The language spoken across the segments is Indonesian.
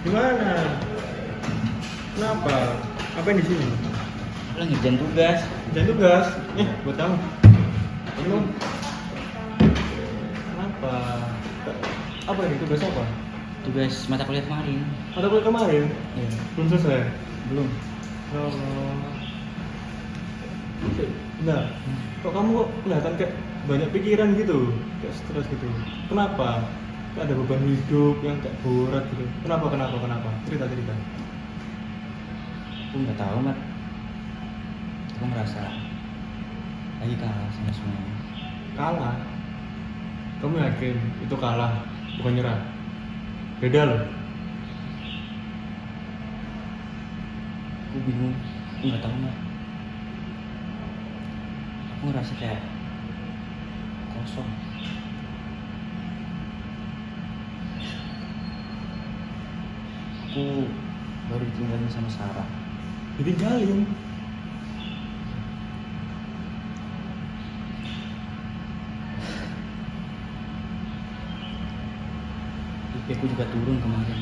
Gimana? Kenapa? Apa yang di sini? Lagi ngerjain tugas. Jangan tugas. Buat kamu. Ini. Kenapa? Apa ini tugas apa? Tugas mata kuliah kemarin. Mata kuliah kemarin? Iya. Belum selesai. Belum. Oh. Nah, kok kamu kok kelihatan kayak banyak pikiran gitu, kayak stres gitu. Kenapa? Kayak ada beban hidup yang kayak berat gitu. Kenapa? Cerita. Aku nggak tahu, Mat. Aku ngerasa lagi kalah sama semuanya. Kalah. Kamu yakin itu kalah, bukan nyerah? Beda loh. Aku bingung. Aku nggak tahu, Mat. Aku ngerasa kayak kosong. Aku baru ditinggalin sama Sarah. Ditinggalin. IP ku juga turun kemarin.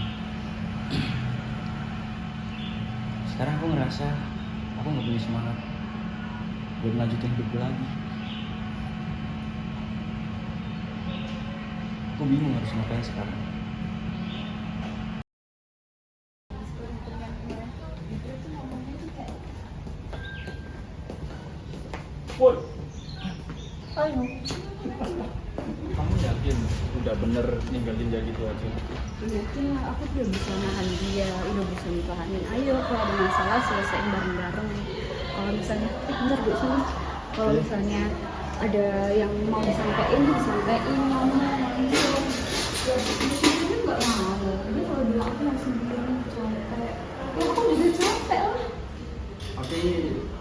Sekarang aku ngerasa aku nggak punya semangat buat melanjutin hidupku lagi. Aku bingung harus ngapain sekarang. Woi, Ayo. kamu yakin udah bener ninggalin dia gitu aja? Mungkin aku udah bisa nahan dia, udah bisa nikahanin. Ayo, kalau ada masalah selesaiin bareng-bareng. Kalau misalnya, bentar gue sini. Kalau misalnya ada yang mau disampaikan, mama. Dia nggak mau. Dia kalau bilang aku langsung bilang capek. Ya aku juga capek lah. Tapi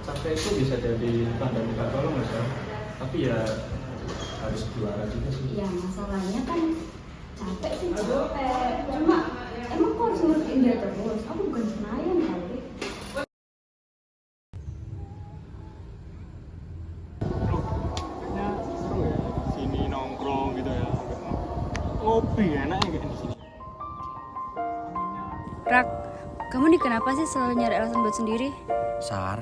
capek itu bisa jadi tanda minta tolong ya, Sar. Tapi ya harus juara juga sih. Ya masalahnya kan capek sih capek. Cuma emang aku harus ngertiin dia terus. Aku bukan senayan kali. Kayaknya seru ya, sini nongkrong gitu ya. Ngopi enak ya kayak di sini. Rak, kamu nih kenapa sih selalu nyari alasan buat sendiri? Sar,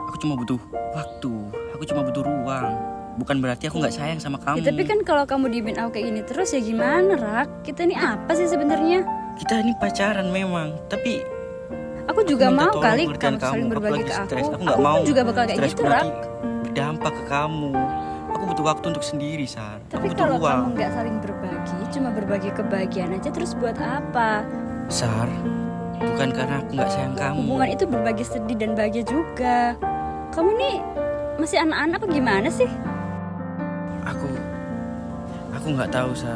aku cuma butuh waktu, aku cuma butuh ruang. Bukan berarti aku nggak sayang sama kamu. Ya, tapi kan kalau kamu diemin aku kayak gini terus ya gimana, Rak? Kita ini apa sih sebenarnya? Kita ini pacaran memang, tapi Aku juga minta mau tolong kali pengertian kamu saling berbagi lagi ke aku. stres. Aku Aku nggak mau pun juga bakal kayak stresku gitu, Rak. nanti berdampak ke kamu. Aku butuh waktu untuk sendiri, Sar. Tapi Aku butuh kalau ruang. kamu nggak saling berbagi, cuma berbagi kebahagiaan aja terus buat apa? Sar, bukan karena aku nggak sayang kamu. Hubungan itu berbagi sedih dan bahagia juga. Kamu nih masih anak-anak apa gimana sih? Aku nggak tahu, Sar.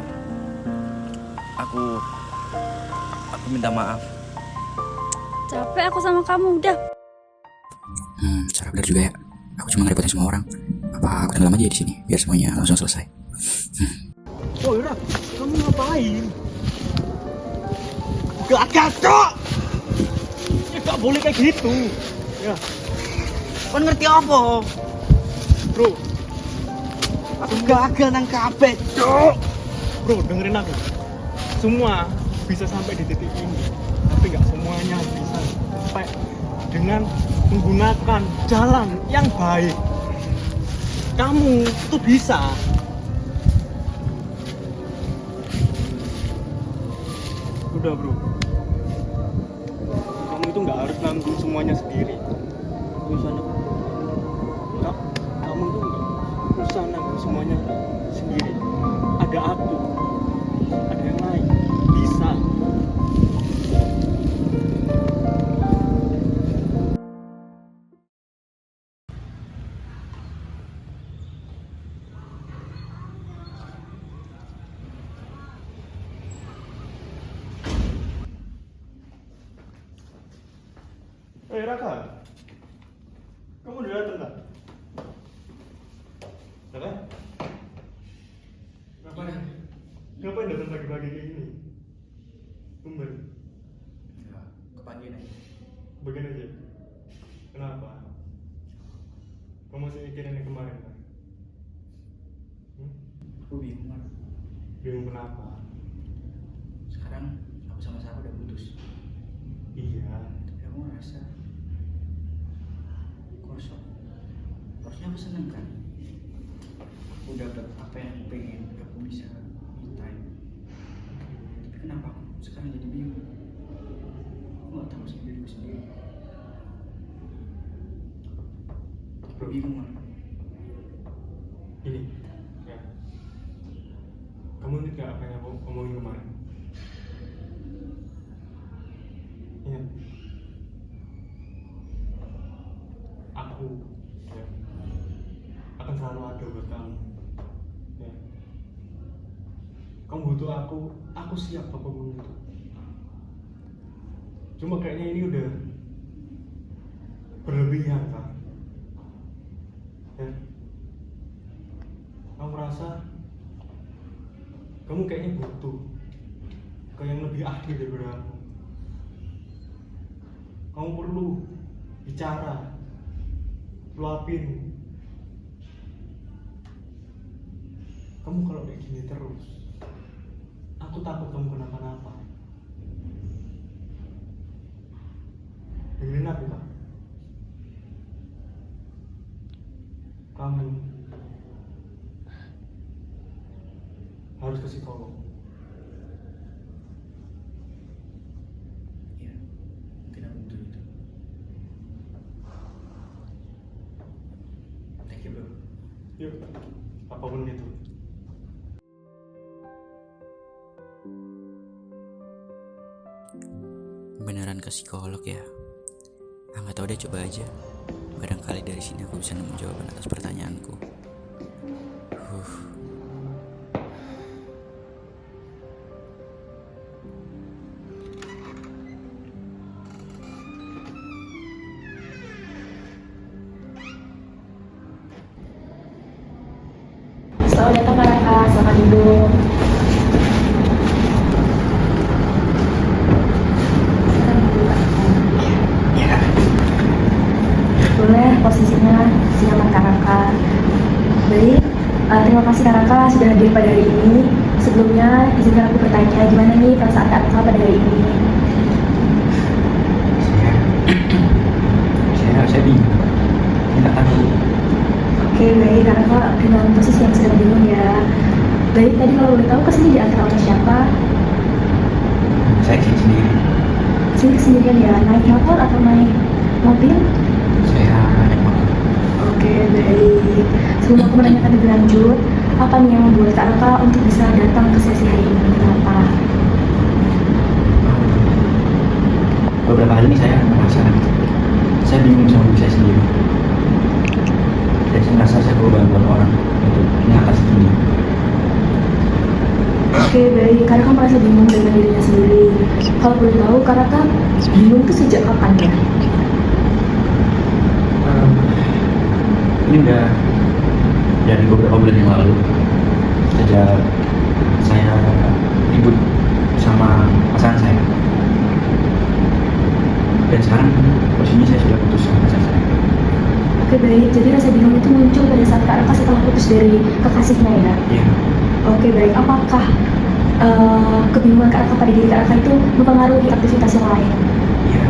Aku minta maaf. Capek aku sama kamu, udah. Sarah benar juga ya. Aku cuma ngerepotin semua orang. Apa aku tenggelam aja di sini biar semuanya langsung selesai. Oh Ira, kamu ngapain? Gak cok! Ya gak boleh kayak gitu. Ya, Kan ngerti apa? bro. Aku gagal nang kabeh, Cuk. Bro, dengerin aku. Semua bisa sampai di titik ini, tapi nggak semuanya bisa sampai dengan menggunakan jalan yang baik. Kamu itu bisa. Udah bro, kamu itu nggak harus nanggung semuanya sendiri. Bisa nggak? Kamu itu nggak usah nanggung semuanya sendiri. Ada aku, ada yang lain, bisa. Raka, kamu udah datang tak? Raka? Ngapain datang pagi-pagi kayak gini? Tumben. Ya, kepanggil aja. Begini aja. Kenapa? Kamu masih mikirin yang kemarin kan? Aku bingung, Mar. Bingung kenapa? Sekarang aku sama bisa me time. Tapi kenapa aku sekarang jadi bingung? Aku nggak tahu sama diriku sendiri. Aku bingung Man. Ini ya, kamu ingat gak apa yang aku ngomongin kemarin? Ingat? Aku ya, akan selalu ada buat kamu ya. Kamu butuh aku siap apapun itu. Cuma kayaknya ini udah berlebihan Kak ya. Kamu merasa kamu kayaknya butuh ke yang lebih ahli daripada aku. Kamu perlu bicara, luapin. Kamu kalau kayak gini terus, aku takut kamu kenapa-napa. Dengerin aku Kak. Kamu harus ke psikolog. Ya, mungkin aku butuh itu. Thank you bro. Yuk, apapun itu. Beneran ke psikolog ya? Nggak tahu deh, coba aja. Barangkali dari sini aku bisa nemu jawaban atas pertanyaanku. Selamat datang Kak Raka, selamat duduk. Boleh posisinya silakan Kak Raka. Baik, terima kasih Kak Raka sudah hadir pada hari ini. Sebelumnya izinkan aku bertanya, gimana nih perasaan Kak Raka pada hari ini? Saya bingung. Nggak tahu. Oke, baik Kak Raka dengan posisi yang sedang bingung ya. Baik, tadi kalau boleh tahu kesini diantar oleh siapa? Saya sendiri. Kesini kesendirian ya, naik motor atau naik mobil? Saya naik motor. Oke, baik. Sebelum aku menanyakan lebih lanjut, apa nih yang membuat Kak Raka untuk bisa datang ke sesi hari ini? Kenapa? Beberapa kali ini saya merasa saya bingung sama diri saya sendiri. Dan saya merasa saya perlu bantuan orang untuk mengatasi ini. Oke, baik. Kak Raka merasa bingung dengan dirinya sendiri. Kalau boleh tahu, Kak Raka bingung itu sejak kapan ya? Ini udah dari beberapa bulan yang lalu, sejak saya ribut sama pasangan saya. Dan sekarang posisinya saya sudah putus sama pasangan saya. Oke, baik. Jadi rasa bingung itu muncul pada saat Kak Raka setelah putus dari kekasihnya ya? Iya. Oke, baik. Apakah kebingungan Kak Raka pada diri Kak Raka itu mempengaruhi aktivitas yang lain? Iya.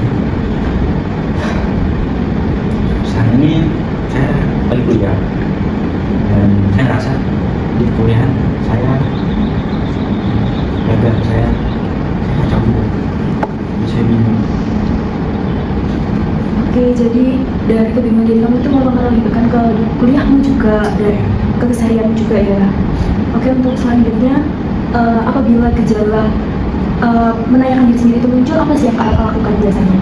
Saat ini saya lagi kuliah dan saya merasa di kuliahan saya gagal, saya kacau gitu. Saya bingung. Oke, jadi dari kebingungan diri kamu itu mempengaruhi bahkan ke kuliahmu juga dan ke keseharian juga ya. Oke, untuk selanjutnya apabila gejala menanyakan diri sendiri itu muncul, apa sih yang Kak Raka lakukan biasanya?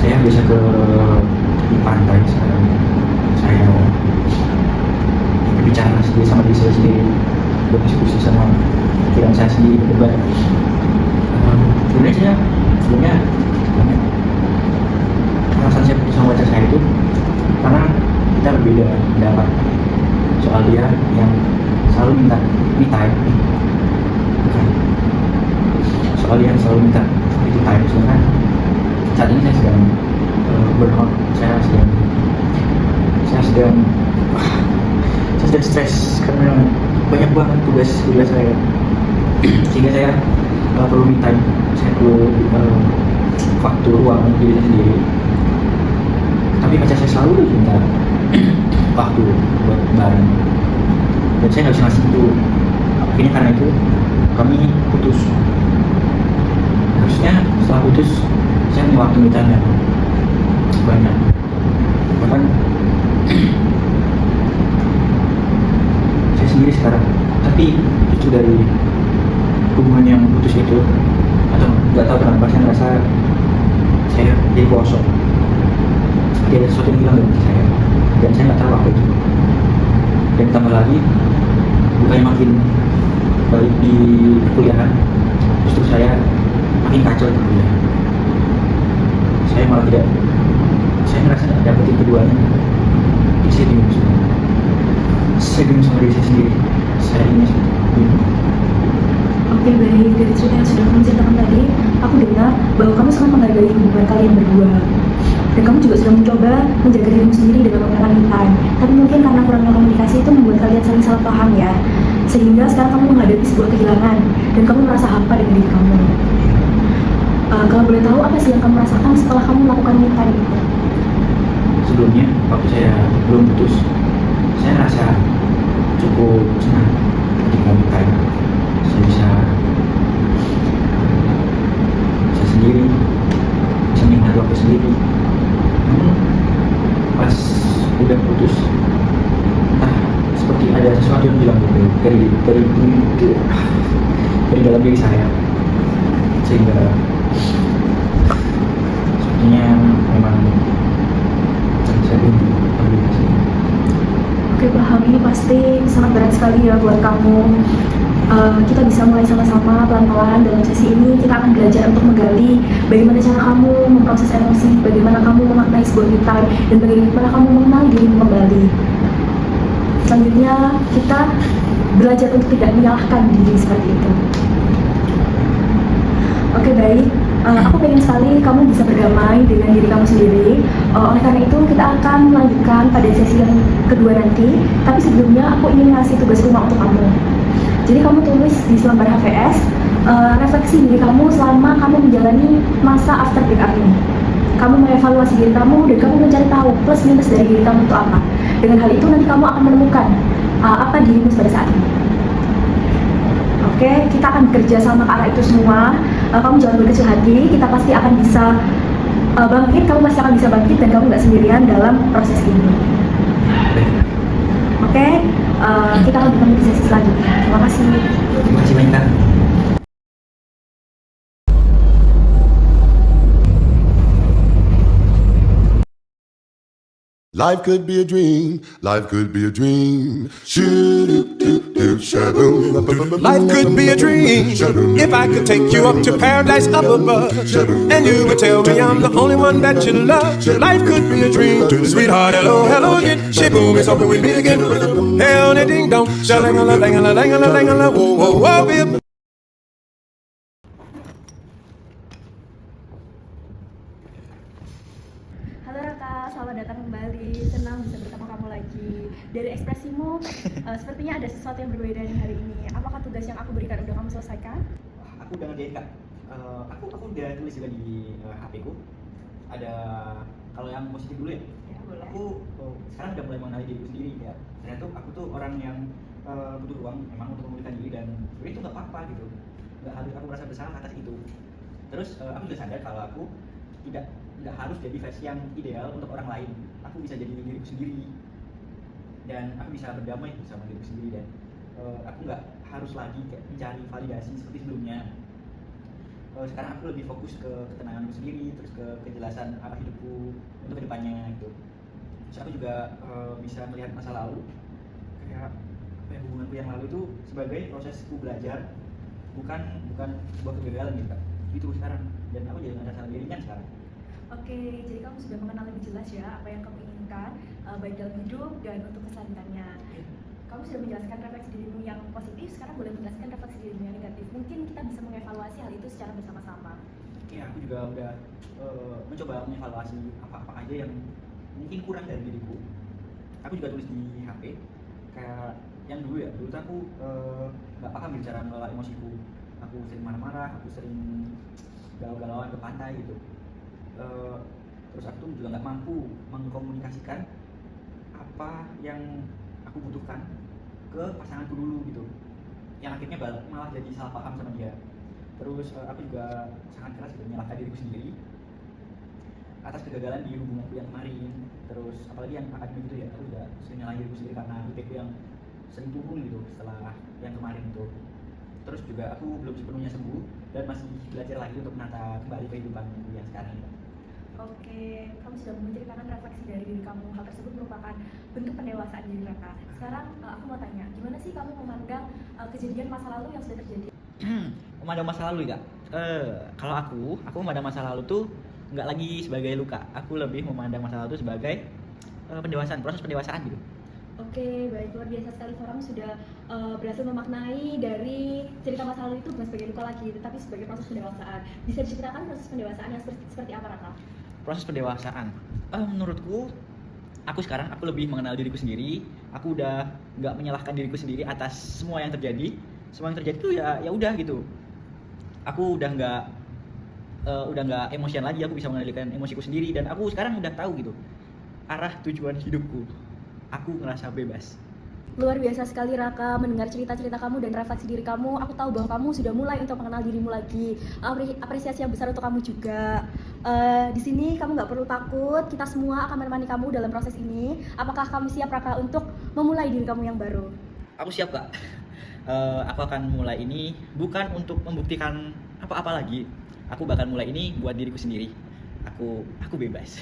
Saya biasa ke di pantai sekarang. Saya berbicara sendiri sama diri saya sendiri, berdiskusi sama pikiran saya sendiri, berdebat. Sebelumnya perasaan saya putus sama pacar saya itu karena kita berbeda pendapat soal dia yang selalu minta me time, bukan soal dia yang selalu minta quality time. Sedangkan saat ini saya sedang burnout, saya sedang stres karena banyak banget tugas saya, sehingga saya perlu me time, saya perlu waktu ruang untuk diri saya sendiri. tapi pacar saya selalu minta waktu buat bareng dan saya nggak bisa ngasih itu. Akhirnya karena itu kami putus. Harusnya setelah putus saya punya waktu mitanya banyak, bahkan saya sendiri sekarang. Tapi itu dari hubungan yang putus itu, atau nggak tahu kenapa saya merasa saya jadi kosong, seperti ada sesuatu yang hilang dari diri saya, dan saya nggak tahu apa itu. Dan tambah lagi bukannya makin baik di perkuliahan, justru saya makin kacau di kuliah. Saya malah tidak, saya merasa tidak dapetin keduanya. Jadi saya bingung semua. Saya bingung sama diri saya sendiri. Saya ini bingung. Oke, baik. Dari cerita yang sudah kamu ceritakan tadi, aku dengar bahwa kamu sangat menghargai hubungan kalian berdua. Dan kamu juga sudah mencoba menjaga dirimu sendiri dengan menggunakan me time. Tapi mungkin karena kurangnya komunikasi itu membuat kalian saling salah paham ya. Sehingga sekarang kamu menghadapi sebuah kehilangan dan kamu merasa hampa dengan diri kamu. Kalau boleh tahu apa sih yang kamu rasakan setelah kamu melakukan me time itu? Sebelumnya waktu saya belum putus, saya merasa cukup senang ketika me time. Saya bisa sendiri, bisa menikmati waktu sendiri. Namun pas udah putus, entah seperti ada sesuatu yang hilang dari dalam diri saya, sehingga sepertinya memang saya belum komunikasi. Oke, paham. Ini pasti sangat berat sekali ya buat kamu. Kita bisa mulai sama-sama pelan-pelan. Dalam sesi ini kita akan belajar untuk menggali bagaimana cara kamu memproses emosi, bagaimana kamu memaknai sebuah me time, dan bagaimana kamu mengenal dirimu kembali. Selanjutnya kita belajar untuk tidak menyalahkan diri seperti itu. Oke, baik. Aku pengen sekali kamu bisa berdamai dengan diri kamu sendiri. Oleh karena itu kita akan melanjutkan pada sesi yang kedua nanti. Tapi sebelumnya aku ingin ngasih tugas rumah untuk kamu. Jadi kamu tulis di selembar HVS refleksi diri kamu selama kamu menjalani masa after breakup ini. Kamu mengevaluasi diri kamu dan kamu mencari tahu plus minus dari diri kamu itu apa. Dengan hal itu nanti kamu akan menemukan apa dirimu pada saat ini. Oke, kita akan bekerja sama ke arah itu semua. Kamu jangan berkecil hati, kita pasti akan bisa bangkit, kamu pasti akan bisa bangkit dan kamu nggak sendirian dalam proses ini. Oke, kita akan bertemu di sesi selanjutnya. Terima kasih. Terima kasih banyak. Life could be a dream, life could be a dream. Life could be a dream if I could take you up to paradise up above, and you would tell me I'm the only one that you love. Life could be a dream, sweetheart. Hello, hello again. She boom, it's hoping we meet again. Hell, ding dong, shalangala, langala, langala, langala, whoa, whoa, whoa, babe. Halo Raka, selamat datang kembali. Senang bisa bersama kamu lagi. Dari ekspresimu, sepertinya ada sesuatu yang berbeda di hari ini. Apakah tugas yang aku berikan udah kamu selesaikan? Aku udah ngerjain kak. Aku udah tulis juga di HP ku. Ada kalau yang positif dulu ya. Ya, boleh. Aku sekarang udah mulai mengenali diriku sendiri ya. Ternyata aku tuh orang yang butuh ruang emang untuk memulihkan diri dan itu nggak apa-apa gitu. Nggak harus aku merasa bersalah atas itu. Terus aku juga sadar kalau aku nggak harus jadi versi yang ideal untuk orang lain. Aku bisa jadi diriku sendiri dan aku bisa berdamai sama diriku sendiri dan aku nggak harus lagi kayak mencari validasi seperti sebelumnya. Sekarang aku lebih fokus ke ketenanganku sendiri, terus ke kejelasan arah hidupku untuk kedepannya gitu. Terus aku juga bisa melihat masa lalu kayak apa ya, hubunganku yang lalu itu sebagai prosesku belajar, bukan sebuah kegagalan gitu kak. Itu sekarang dan aku jadi merasa lebih ringan sekarang. Oke, jadi kamu sudah mengenal lebih jelas ya apa yang kamu inginkan, baik dalam hidup dan untuk keselanjutannya. Kamu sudah menjelaskan refleksi dirimu yang positif, sekarang boleh menjelaskan refleksi dirimu yang negatif. Mungkin kita bisa mengevaluasi hal itu secara bersama-sama. Ya, aku juga udah mencoba mengevaluasi apa-apa aja yang mungkin kurang dari diriku. Aku juga tulis di HP kayak yang dulu tuh aku nggak paham cara mengelola emosiku. Aku sering marah-marah, aku sering galau-galauan ke pantai gitu. Terus aku tuh juga nggak mampu mengkomunikasikan apa yang aku butuhkan ke pasanganku dulu gitu, yang akhirnya malah jadi salah paham sama dia. Terus aku juga sangat keras gitu menyalahkan diriku sendiri atas kegagalan di hubunganku yang kemarin. Terus apalagi yang akademik itu ya, aku juga sering nyalahin diriku sendiri karena IPku yang sering turun gitu setelah yang kemarin itu. Terus juga aku belum sepenuhnya sembuh dan masih belajar lagi untuk menata kembali kehidupanku yang sekarang ini. Oke, kamu sudah menceritakan refleksi dari diri kamu. Hal tersebut merupakan bentuk pendewasaan diri Raka. Sekarang aku mau tanya, gimana sih kamu memandang kejadian masa lalu yang sudah terjadi? Memandang masa lalu ya, kalau aku memandang masa lalu tuh nggak lagi sebagai luka. Aku lebih memandang masa lalu tuh sebagai pendewasaan, proses pendewasaan gitu. Oke, baik, luar biasa sekali. Kamu sudah berhasil memaknai dari cerita masa lalu itu bukan sebagai luka lagi, tetapi sebagai proses pendewasaan. Bisa diceritakan proses pendewasaan yang seperti apa, Raka? Proses pendewasaan, menurutku, aku sekarang lebih mengenal diriku sendiri. Aku udah nggak menyalahkan diriku sendiri atas semua yang terjadi. Semua yang terjadi tuh ya udah gitu. Aku udah nggak emosian lagi. Aku bisa mengendalikan emosiku sendiri dan aku sekarang udah tahu gitu arah tujuan hidupku. Aku ngerasa bebas. Luar biasa sekali Raka mendengar cerita-cerita kamu dan refleksi diri kamu. Aku tahu bahwa kamu sudah mulai untuk mengenal dirimu lagi. Apresiasi yang besar untuk kamu juga. Di sini kamu nggak perlu takut. Kita semua akan menemani kamu dalam proses ini. Apakah kamu siap Raka untuk memulai diri kamu yang baru? Aku siap Kak. Aku akan mulai ini bukan untuk membuktikan apa-apa lagi. Aku bakal mulai ini buat diriku sendiri. Aku bebas.